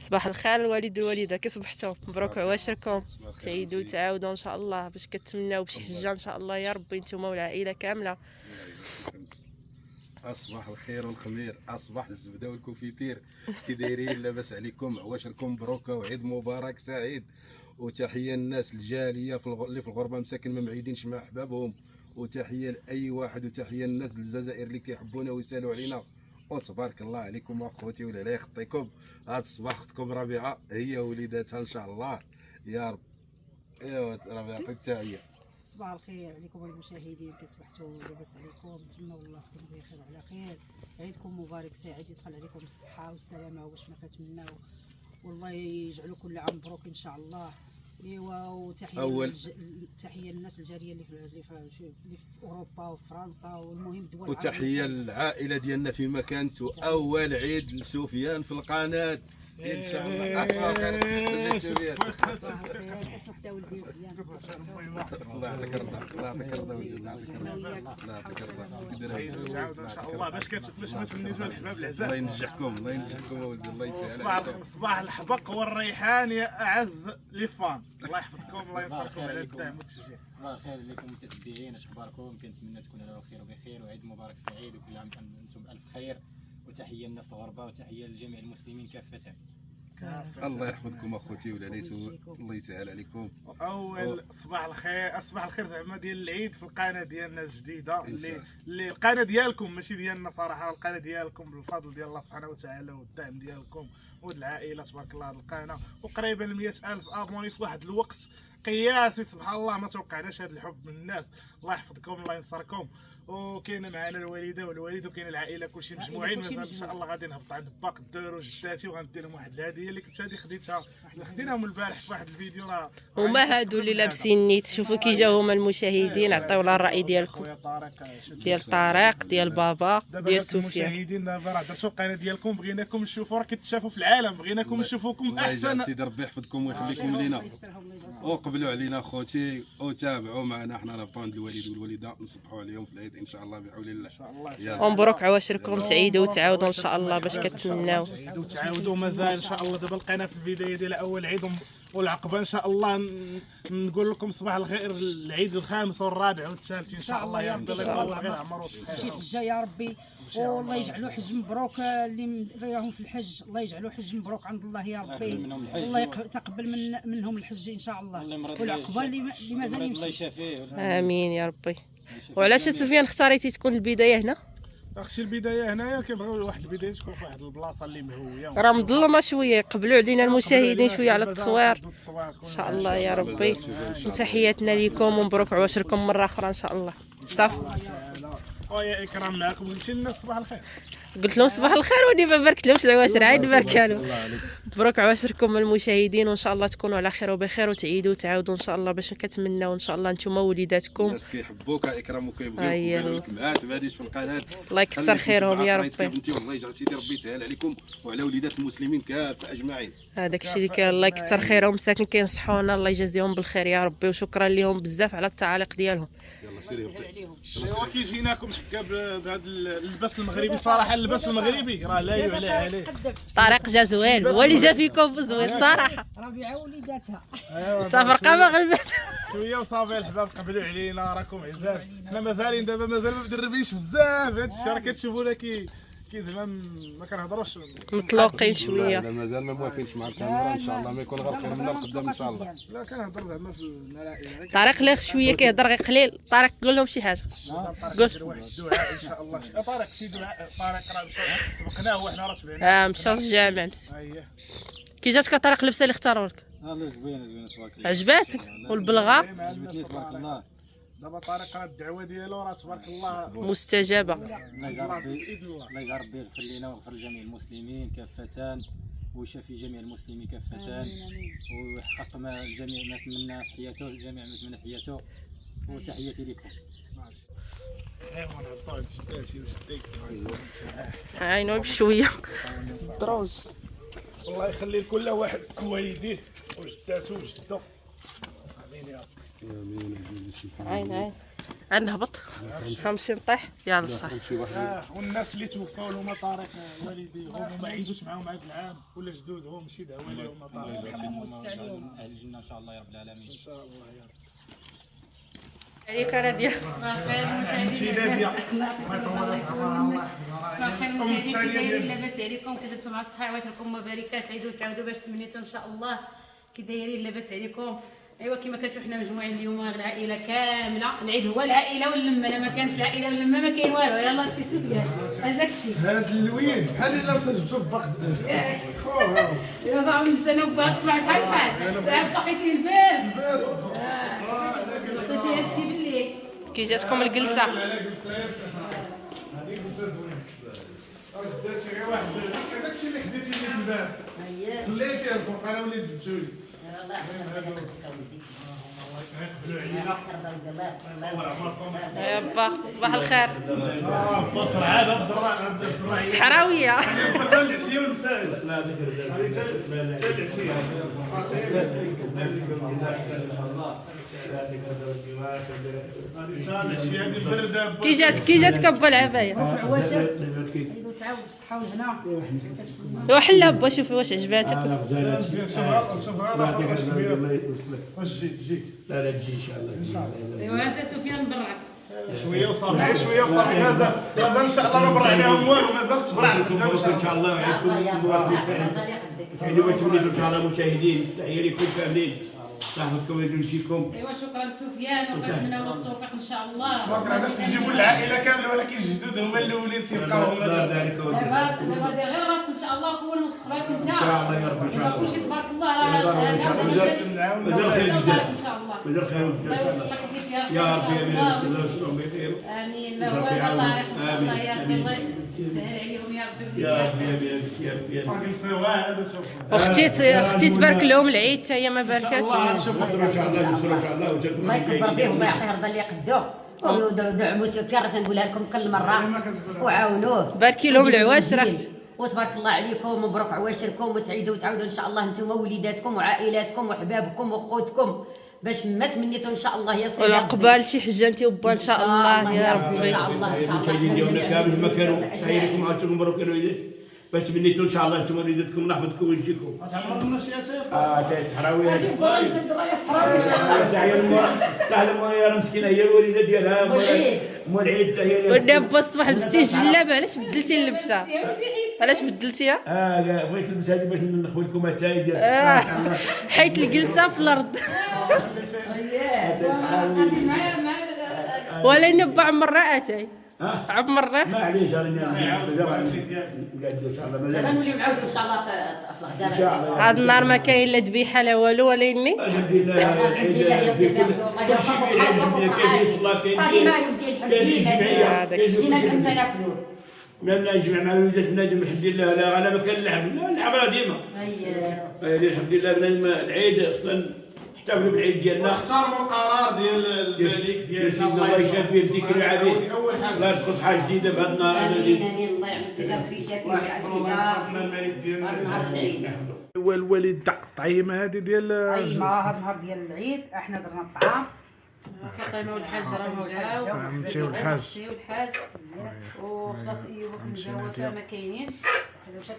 صباح الخير الوالد والوالده، كي صبحتوا؟ مبروك عواشركم، تعيدوا تعاودوا ان شاء الله باش كتمناو بشي حجه ان شاء الله يا ربي نتوما والعائله كامله. اصبح الخير والخمير، اصبح الزبده والكوفيتير. كي دايرين؟ لاباس عليكم؟ عواشركم مبروكه وعيد مبارك سعيد. وتحيه للناس الجاليه اللي في الغربه مساكن ما معيدينش مع احبابهم، وتحيه لاي واحد، وتحيه للناس الجزائر اللي كيحبونا ويسالوا علينا. وتبارك الله عليكم اخوتي ولا لا يخطيكم. هاد الصباح اختكم ربيعه هي وليداتها ان شاء الله يا رب. ايوا ربيعه عطيك التحيه. صباح الخير عليكم المشاهدين، كي صبحتوا لاباس عليكم؟ نتمنى والله تكونوا بخير وعلى خير. عيدكم مبارك سعيد، يدخل عليكم الصحه والسلامه واش ما كتمناو، والله يجعلوا كل عام مبروك ان شاء الله. ايوا وتحيه تحيه للناس الجاليه اللي في اوروبا وفرنسا والمهم دول وتحيه للعائله ديالنا في مكانته. اول عيد لسفيان في القناه ان شاء الله. الله يعطيك الرضا، الله يعطيك الرضا، الله يعطيك الرضا، الله يعطيك الرضا ان شاء الله باش ما تمنيتوا الحباب العزاز. الله ينجحكم، الله ينجحكم اولدي، الله يسهل عليكم. صباح الحبق والريحان يا اعز لي فان، الله يحفظكم، الله ينصركم على الدعم والتشجيع. صباح الخير لكم المتتبعين، اش اخباركم؟ كنتمنى تكونوا على خير وبخير، وعيد مبارك سعيد وكل عام وانتم بالف خير، وتحيه للناس الغرباء وتحيه لجميع المسلمين كافه. الله يحفظكم اخوتي ولا ليسوا، الله يسهل عليكم. اول صباح الخير، صباح الخير زعما ديال العيد في القناه ديالنا الجديده، اللي القناه ديالكم ماشي ديالنا صراحه، القناه ديالكم بالفضل ديال الله سبحانه وتعالى والدعم ديالكم والعائله تبارك الله. هذه القناه وقريبا ل 100,000 ابوني في واحد الوقت قياسي، سبحان الله ما توقعناش هذا الحب من الناس. الله يحفظكم، الله ينصركم. وكاينه معنا الوالده والوالد وكاين العائله كلشي مجموعين. مازال ان شاء الله غادي نهبط عند باك الدار وجداتي وغندير لهم واحد الهديه اللي كنت هادي خديناهم البارح في واحد الفيديو. راه هما هادو اللي لابسين نيت، شوفوا كي جاو هما المشاهدين عطيو لنا الراي ديالكم، ديال طارق، ديال بابا، ديال سفيان. المشاهدين دابا راه درتوا القناه ديالكم، بغيناكم نشوفوا، راه كتشافوا في العالم، بغيناكم نشوفوكم الله يجعل احسن. سيدي ربي يحفظكم ويخليكم لينا، وقبلوا علينا اخوتي وتابعوا معنا. حنا نهبطوا عند الوالد والوالده نصبحوا عليهم في العيد ان شاء الله بحول الله. ومبروك عواشركم، تعيدوا وتعاودوا ان شاء الله باش كتمناو. تعاودوا مازال ان شاء الله. دابا القناه في البدايه ديال اول عيد والعقبه ان شاء الله نقول لكم صباح الخير العيد الخامس والرابع والثالث ان شاء الله يا ربي. الله يطول غير عمره شي حجه يا ربي، والله يجعلوا حج مبروك. اللي راهم في الحج الله يجعلوا حج مبروك عند الله يا ربي، الله يتقبل منهم الحج ان شاء الله، والعقبه اللي مازال الله يمشي. يشافيه. امين يا ربي. وعلاش سفيان اختاريتي تكون البدايه هنا؟ اختي البدايه هنايا كنبغيو واحد البدايه تكون في واحد البلاصه اللي مهويه، راه مظلمه شويه، قبلوا علينا المشاهدين شويه على التصوير ان شاء الله يا ربي. وتحياتنا لكم ومبروك عواشركم مره اخرى ان شاء الله. صافي ويا اكرام معكم. قلتي لنا صباح الخير، قلت لهم صباح الخير وني ما باركتلهمش العواشر، عاد باركه لهم. مبروك عواشركم المشاهدين، وان شاء الله تكونوا على خير وبخير، وتعيدوا وتعاودوا ان شاء الله باش كتمناو ان شاء الله نتوما وليداتكم. الناس كيحبوك اكرام وكيبغيوك وكيقولوا لك معاك ما غاديش في القناه. الله يكثر خيرهم يا ربي. انت والله يجعل سيدي ربي يسهل عليكم وعلى وليدات المسلمين كافه اجمعين. هذاك الشيء اللي كاين، الله يكثر خيرهم، مساكن كينصحونا، الله يجازيهم بالخير يا ربي، وشكرا لهم بزاف على التعاليق ديالهم. يلا سيري ايوا كي جيناكم حكا بهذا اللباس المغربي. صراحه اللباس المغربي راه لا يعلى عليه. طارق جا زوين، هو اللي جا فيكم زوين صراحه. ربيعه وليداتها تفرقه ما غلبت شويه وصافي الحباب قبلوا علينا، راكم عزاز. حنا مازالين دابا مازال ما مدربينش بزاف هذا الشيء، راه كتشوفونا كي زعما ما كنهضروش مطلوقين شويه. لا مازال ما موافقينش مع الكاميرا، ان شاء الله ما يكون غير خير منا قدام ان شاء الله. لا كنهضر زعما في الملائكه. طارق لا شويه كيهضر غير قليل. طارق قول لهم شي حاجه. قول واحد الدعاء ان شاء الله. طارق شي دعاء. طارق راه سبقناه وحنا راه تبعنا. مشى للجامع مس. اييه كي جاتك طارق اللبسه اللي اختاروا لك؟ الله زوينه تبارك الله. عجباتك؟ والبلغه تبارك الله. دابا طارق راه الدعوه ديالو راه تبارك الله مستجابه. الله يجعل ربي يغفر لنا ويغفر لجميع المسلمين كافة، ويشافي جميع المسلمين كافة، ويحقق ما الجميع ما تمنى في حياته، جميع ما تمنى في حياته. وتحياتي لكم. ايوا نهبطوا جداتي وجديك. عينو بشويه دروج. الله يخلي لكل واحد والديه وجداته وجدو. امين يا رب. امين. عين غنهبط غنمشي نطيح يلا صافي. والناس اللي توفاو لهم طارق والديهم وما عيدوش معاهم هذا العام ولا جدودهم شي دعوه لهم طارق اهل الجنه ان شاء الله يا رب العالمين. ان شاء الله يا رب. عليك ناديه شي ناديه المشاهدين لاباس عليكم كدرتوا مع الصحه عواشركم مباركات عيدوا تعاودوا باش تمنيتوا ان شاء الله كي دايرين لاباس عليكم. ايوا كما كتشوفوا حنا مجموعين اليوم العائله كامله. العيد هو العائله واللمه، الا ما كانش العائله واللمه ما كاين والو. يلاه سي سفيان هذاك الشيء هذا اللوين بحال الا جبتو باق خوها الا صاحبي نسناو باق صباح بحال ساعه بقيتي الباس قلتي هذا الشيء بالليل. كي جاتكم الجلسه درتي غير واحد داكشي اللي خديتي لي البارح خليتيه الفوق انا وليت جبتو لي الله يحفظك يقبلوا علينا الله يعمركم با صباح الخير بصر عاد الضرع صحراويه حتى العشيه والمسائل لا ذكر حتى العشيه كي جاتك با العبايه عواشر عيدوا تعاودوا بالصحه والهنا. وحلها با شوفي واش عجباتك. واش جيك لا تجي ان شاء الله. ايوا انت سفيان برعك شويه وصافي شويه وصافي. هذا ان شاء الله ما برع عليهم والو مازال تبرع قدام ان شاء الله ويعيدكم مبارك سعيد. يعني وتوليتوا ان شاء الله مشاهدين تحيه لكم كاملين صاحبكم ويجيكم. ايوا شكرا لسفيان وكنتمناو له التوفيق ان شاء الله. شكرا باش نجيبوا العائله كامله ولكن الجدود هما الاولين تيبقاو هما دابا دير غير راسك ان شاء الله كون مستقبلك انت ان شاء الله يا رب ان شاء الله. كلشي تبارك الله راه مازال خير ان جدا شاء الله. مازال خير الله جدا يوفقك يا رب يا بلاد الله يسلمهم بخير. امين. لا والله طارق ان شاء الله يا ربي الله يسهل عليهم يا ربي. يا رب يا بلاد يا رب يا رب. جلسنا هذا شوف اختي تبارك لهم العيد حتى هي ما باركاتش. ان شاء الله ان شاء الله وجاكم الله يكبر بهم الله يعطيه رضا اللي قدو ودعموا سفيان. راه تنقولها لكم كل مره وعاونوه باركي لهم العواشر اختي. وتبارك الله عليكم مبروك عواشركم وتعيدوا وتعاودوا ان شاء الله انتم ووليداتكم وعائلاتكم وحبابكم واخوتكم باش ما تمنيتوا ان شاء الله يا سيدي. والعقبال شي حجه انت وبا ان شاء الله يا ربي. ان شاء الله ان شاء الله. المشاهدين ديالنا كامل ما كانوا تحيه لكم عاوتاني مبروك الوليدات باش تمنيتوا ان شاء الله انتم وليداتكم نحفظكم ونجيكم. تعمرنا شي شيخ تاع الصحراوي اجيب والله مسد الله يا صحراوي. تاع المراه تاع المراه مسكينه هي الوليده ديالها مول العيد تاع ودابا الصباح لبستي الجلابه علاش بدلتي اللبسه؟ علاش بدلتيها؟ بغيت نلبس هذه باش نخوي لكم اتاي ديال حيت الجلسه في الارض ولا نبع مره اتاي عمرنا معليش راني قاعد ان شاء الله دابا مازال نوليو نعاودوا ان شاء الله في الغدا. ان شاء الله. هاد النهار ما كاين لا ذبيحه لا والو ولا يني. الحمد لله الحمد لله يا سيدي كل شيء كاين الحمد لله كاين الصلاه باقي مالهم ديال الحمد لله ديما انت ناكلوا لا نجمع مع الوليدات بنادم الحمد لله. لا انا ما كان اللعب لا اللعب راه ديما الحمد لله بنادم العيد اصلا احتفلوا بالعيد ديالنا اختاروا القرار ديال الملك ديال سيدنا الله يشافي يمسك العبيد الله يرزقوا صحه جديده بهذا النهار هذا امين امين. الله يعمل السلام في شافي ربنا الملك ديالنا نهار سعيد. هو الوالد تاع الطعيمه هذه ديال مع هذا النهار ديال العيد احنا درنا الطعام. فاطمه والحاج راه جاو نمشيو الحاج وخلاص ايوب مجاوفه ما كاينينش.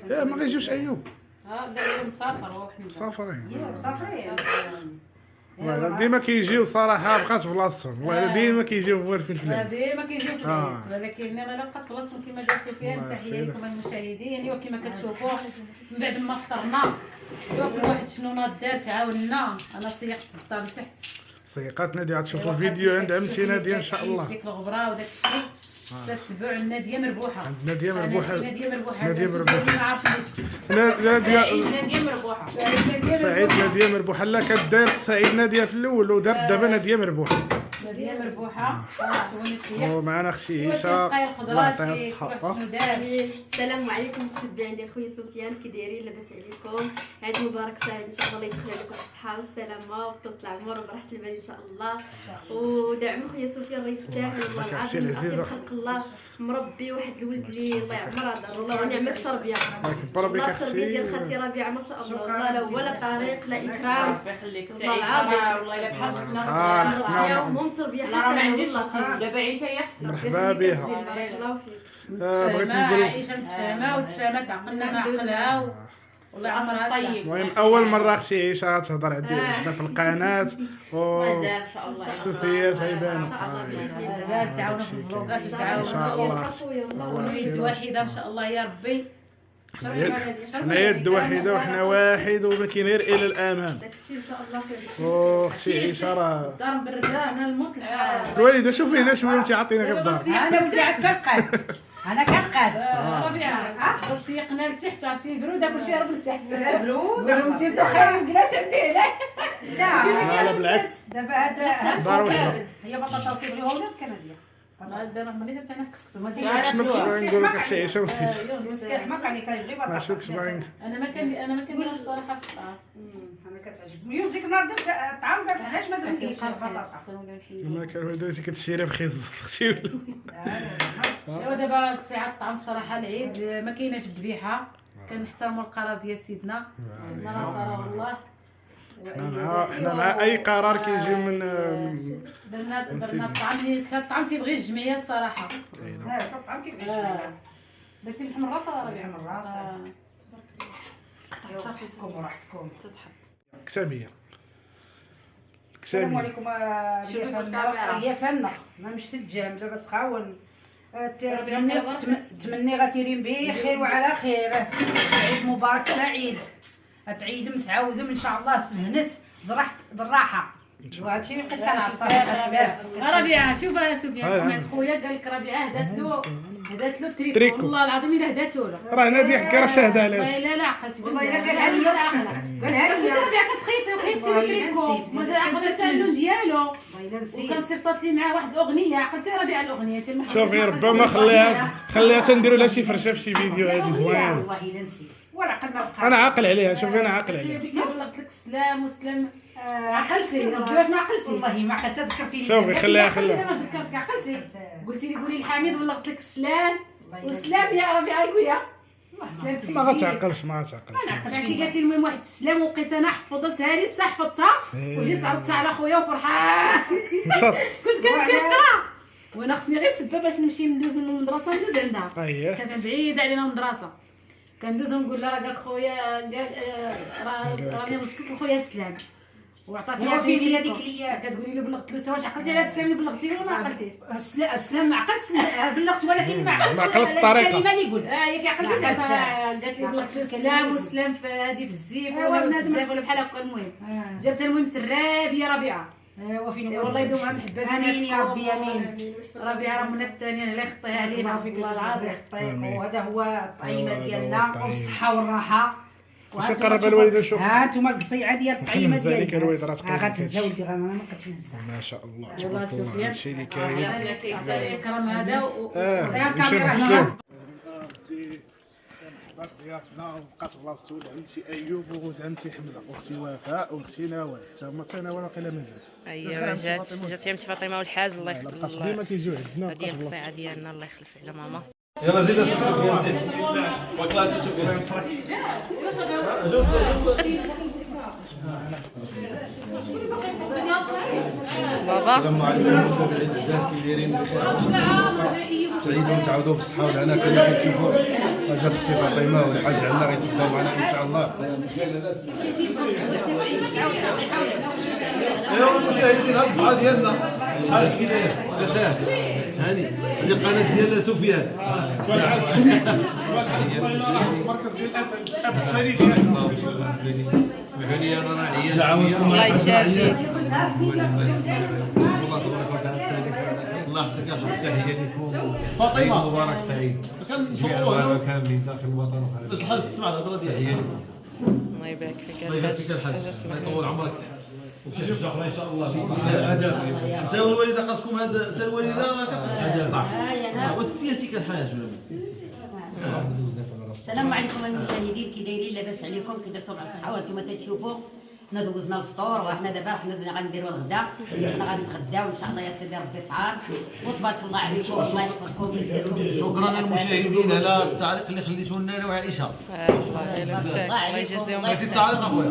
لا ما غيجيوش ايوب قال لهم مسافر هو وحنا مسافرين مسافرين. ديما كيجيو صراحه بقات في بلاصتهم ديما كيجيو موالفين في العيد ديما كيجيو في العيد ولكن انا بقات في بلاصتهم كما قال سفيان. تحيه لكم المشاهدين. وكما كتشوفوا من بعد ما فطرنا كل واحد شنو ناض دار تعاوننا. انا سيقت الدار لتحت سيقات ناديه تشوفوا الفيديو عند عمتي ناديه ان شاء الله. ديك الغبره وداك الشيء تتبعوا الناديه مربوحه. ناديه مربوحه ناديه مربوحه ناديه مربوحه ما عرفتش ناديه مربوحه سعيد ناديه مربوحه. لا كدار سعيد ناديه في الاول ودارت دابا ناديه مربوحه. ناديه مربوحه شوفوا السياح ومعنا اختي عيشه الله يعطيها الصحه. السلام عليكم متابعين ديال خويا سفيان كي دايرين لاباس عليكم؟ عيد مبارك سعيد ان شاء الله يدخل عليكم بالصحه والسلامه وطول العمر وبراحه البال ان شاء الله. ودعموا خويا سفيان راه يستاهل والله العظيم عظيم خلق الله. مربي واحد الولد اللي الله يعمرها دار والله ونعمه التربيه. كبر بك الله التربيه ديال خالتي ربيعه ما شاء الله والله لا هو لا طريق لا اكرام. يخليك والله العظيم والله الا بحال الناس هم تربيه لا راه ما حسنه عنديش والله. اختي دابا عيشه هي اختي. مرحبا بها. بارك الله فيك. بغيت متفاهمه نقول عائشه متفاهمه وتفاهمت عقلنا مع عقلها والله عمرها طيب. المهم اول مره اختي عيشه تهضر عندنا في القناه مازال ان شاء الله والخصوصيات غيبانوا مازال تعاونوا في الفلوقات ان شاء وتعاونوا الله اختي ونيد واحده ان شاء الله يا ربي. حنا يد واحده وحنا واحد وما كاين غير الى الامام. داكشي ان شاء الله خير. واختي عيشه راه الدار مبرده هنا الموت الحراره. الوالده شوفي هنا شويه وانت عاطينا غير الدار. انا ولدي كنقاد انا كنقاد. ربيعه بس سيقنا لتحت عرفتي البروده كلشي هرب لتحت. برود نسيتو خايف جلاس عندي هنا. لا بالعكس دابا هذا دار وحده. هي بطاطا وكيبغيوها ولا الكنديه. دابا ملي درت انا كسكسو ما شنو كنت باغي نقول لك اختي عيشه ونسيت. مسكين حماق عليك كيبغي ما بطاطا. شوكش باغي انا ما كندير الصراحه في الطعام. انا كتعجبني يوم ديك النهار درت الطعام قالت علاش ما درتيش البطاطا. ما كان والدتي كتشري بخيز اختي ايوا دابا ساعه الطعام صراحه العيد ما كايناش الذبيحه كنحترموا القرار ديال سيدنا الله والله. حنا مع اي قرار كيجي من درنا الطعام اللي الطعام تيبغي الجمعيه الصراحه. الطعام كيبغي درتي لحم الراس ولا لحم الراس. صحتكم وراحتكم. كتابيه السلام عليكم. هي فنه ما مشت الجامله بس خاون تمني غتيرين بخير وعلى خير. عيد مبارك سعيد. تعيد متعوده ان شاء الله سهنت بالراحه. وهادشي اللي بقيت كنعرف ربيعه. شوف يا سفيان سمعت خويا قال لك ربيعه هدات له تريكو والله العظيم الا هداتو له. راه هنا ديك كرا شاهده علاش. لا عقلت والله الا قالها لي قالها لي ربيعه كتخيطي له تريكو مازال عقلت تاع اللون ديالو وكان صيفطات لي معاه واحد الاغنيه عقلتي ربيعه الاغنيه شوفي ربما خليها تنديروا لها شي فرشه في شي فيديو هذه زوينه. والله الا نسيت ولا عقل ما بقى. انا عاقل عليها شوفي انا عاقل عليها. ديك بلغت لك السلام والسلام عقلتي ربي واش ما عقلتي والله ما عقلت ذكرتيني. شوفي خليها ما ذكرتك عقلتي قلتي لي قولي الحميد بلغت لك السلام والسلام يا ربيعه يقولها ما غتعقلش ما غتعقلش. كي قالت لي المهم واحد السلام وبقيت انا حفظتها لي حتى حفظتها وجيت عرضتها على خويا وفرحان كنت كنمشي نقرا وانا خصني غير سبه باش نمشي ندوز للمدرسه ندوز عندها كانت بعيده علينا المدرسه كندوز ونقول لها راه قال خويا قال راني وصلت لخويا السلام وعطاتني راسي هذيك اللي كتقولي له بلغت له واش عقلتي على السلام اللي بلغتي له ولا ما عقلتيش؟ السلام ما عقلتش بلغت ولكن ما عقلتش الطريقه الكلمه اللي قلت. هي كيعقلتي قالت لي بلغت السلام والسلام في هذه في الزيف ولا بزاف ولا بحال هكا. المهم جابتها المهم سرابي يا ربيعه. والله يدوم عام محبه امين يا ربي امين. ربيعه راه من الثانيه الله يخطيها علينا والله العظيم. وهذا هو الطعيمه ديالنا والصحه والراحه. واش نقرب الوالده نشوف. ها انتما القصيعه ديال الطعيمه ديالك الوالده راه ديالنا. غتهزها ولدي راه ما بقيتش نهزها. ما شاء الله والله تبارك الله سفيان هادشي اللي كاين. الكرم هذا الكاميرا هي ضيافنا وبقات بلاصتو عمتي ايوب ودعمتي حمزه واختي وفاء واختي نوال حتى نوال واقيلا ما جاتش. ايوا جات عمتي فاطمه والحاج الله يخليك. بقات ديما كيجيو عندنا هذه القصيعه ديالنا الله يخلف على ماما. يلا زيد سفيان زيد وكلاسي سفيان بابا السلام عليكم متابعين العزاز كي دايرين بخير تعيدوا وتعاودوا بالصحه والهنا كما كتشوفوا جات اختي فاطمه والحاج عندنا غيتغداو معنا ان شاء الله. ايوا المشاهدين هاد الصحه ديالنا بحال كي داير بخير هاني هذه القناه ديال سفيان المركز ديال الاب التاريخي. سمحوا لي انا راه عيان دعواتكم الله يشافيك. الله يحفظك يا حبيبي تحيه لكم فاطمه مبارك سعيد كنصوروا كاملين داخل الوطن وخارج. باش الحاج تسمع الهضره ديالي تحيه لكم. الله يبارك فيك الله يبارك فيك الحاج الله يطول عمرك وشي حاجه اخرى ان شاء الله. الادب انت والوالده خاصكم هذا انت الوالده كتطلع وسيتي كالحاج السلام عليكم المشاهدين كي دايرين لاباس عليكم كي درتوا مع الصحه وانتم تتشوفوا حنا دوزنا الفطور وحنا دابا حنا غنديروا الغداء حنا غنتغداو ان شاء الله يا سيدي ربي الطعام وتبارك الله عليكم الله يحفظكم ويسلمكم. شكرا للمشاهدين على التعليق اللي خليتوه لنا انا وعائشه. الله يجزيهم بغيتي التعليق اخويا؟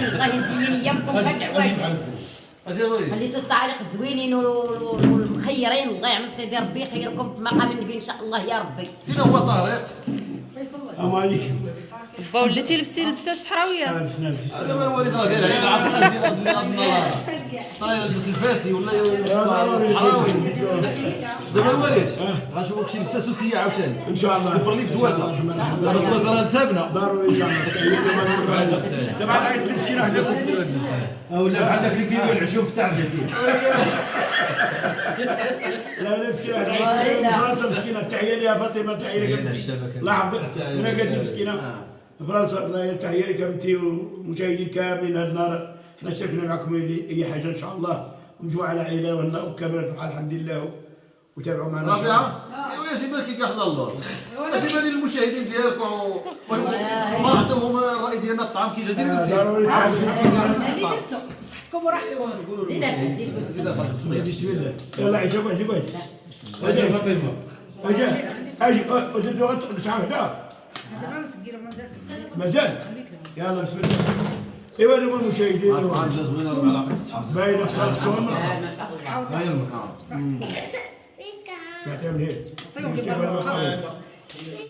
الله يزين ايامكم فجع اجي وليد خليتوا التعاليق الزوينين والمخيرين. الله يعمل سيدي ربي يخيركم في مقام النبي ان شاء الله يا ربي. فين هو طارق؟ اماليش با وليتي لبستي لبسه صحراويه. هذا ما الوالد راه داير على العظم طاير يلبس الفاسي ولا الصحراوي. دابا الوالد غنشوفك شي لبسه سوسيه عاوتاني ان شاء الله. كبر ليك زوازه. دابا زوازه راه تابنه ضروري ان شاء الله. دابا عاد المسكينه ولا بحال داك اللي كيبيع العشوف تاع الجديد. لا مسكينه فرنسا مسكينه تحيه ليها فاطمه تحيه لك الله يحفظك. انا قد مسكينه فرنسا الله تحيه لك انت والمشاهدين كاملين هذا النهار. احنا شاركنا معكم اي حاجه ان شاء الله ونجوا على عائله وكامله بحال الحمد لله وتابعوا معنا. ربيعه ايوا يجب لك كيحضر الله. اجي بالي المشاهدين ديالكم ما عطيوهم الراي ديالنا الطعام كي جا ضروري صحتكم وراحتكم. بسم الله. يلا عيشوا واحد واحد. اجي فاطمه اجي اجي شحال هدا دابا مسكيره مازال مازال. يلا بسم الله. ايوا دابا المشاهدين زوينه راه على الصحاب باينه خاصكم. هاي المكان صحتكم. يعطيهم الهيل.